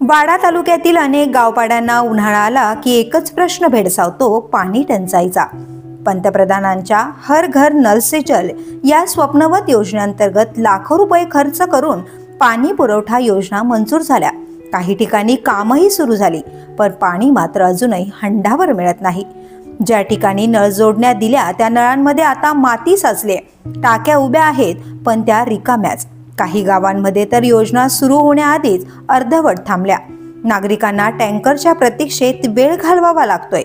वाडा तालुक्यातील अनेक गावपाड्यांना उन्हाळा आला की एकच प्रश्न भेडसावतो, पाणी टंचाईचा। पंतप्रधानांच्या हर घर नल से जल या स्वप्नवत योजनेअंतर्गत लाखो रुपये खर्च करून पाणी पुरवठा योजना मंजूर झाल्या। काही ठिकाणी कामही सुरू झाली, पण पाणी मात्र अजूनही हंडाभर मिळत नाही। ज्या ठिकाणी नळ जोडण्या दिल्या त्या नळांमध्ये आता माती साचली, टाक्या उभ्या आहेत पण त्या रिकाम्याच। काही गावांमध्ये तर योजना सुरू होण्याआधीच अर्धवट थांबल्या। नागरिकांना टँकरच्या प्रतीक्षेत वेळ घालवावा लागतोय।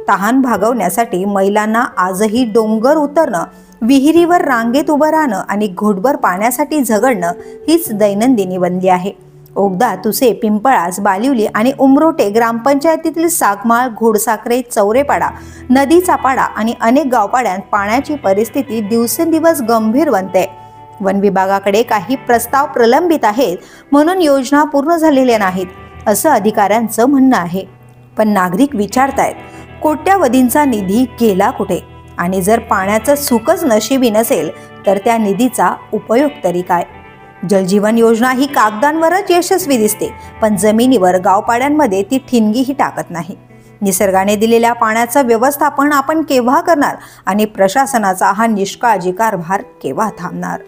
तहान भागवण्यासाठी महिलांना आजही डोंगर उतरणं, विहिरीवर रांगेत उभं राहणं आणि घोटभर पाण्यासाठी झगडणं हीच दैनंदिनी बनली आहे। ओगदा, तुसे, पिंपळास, बालिवली आणि उमरोटे ग्रामपंचायतीतील सागमाळ, घोडसाखरे, चौरेपाडा, नदीचा पाडा आणि अनेक गावपाड्यांत पाण्याची परिस्थिती दिवसेंदिवस गंभीर बनते। वन विभागाकडे काही प्रस्ताव प्रलंबित आहेत म्हणून योजना पूर्ण झालेल्या नाहीत, असं अधिकाऱ्यांचं म्हणणं आहे। पण नागरिक विचारतायत, कोट्यावधींचा निधी गेला कुठे? आणि जर पाण्याचं सुखच नशिबी नसेल तर त्या निधीचा उपयोग तरी काय? जलजीवन योजना ही कागदांवरच यशस्वी दिसते, पण जमिनीवर गावपाड्यांमध्ये ती ठिणगीही टाकत नाही। निसर्गाने दिलेल्या पाण्याचं व्यवस्थापन आपण केव्हा करणार आणि प्रशासनाचा हा निष्काळजी कारभार केव्हा थांबणार?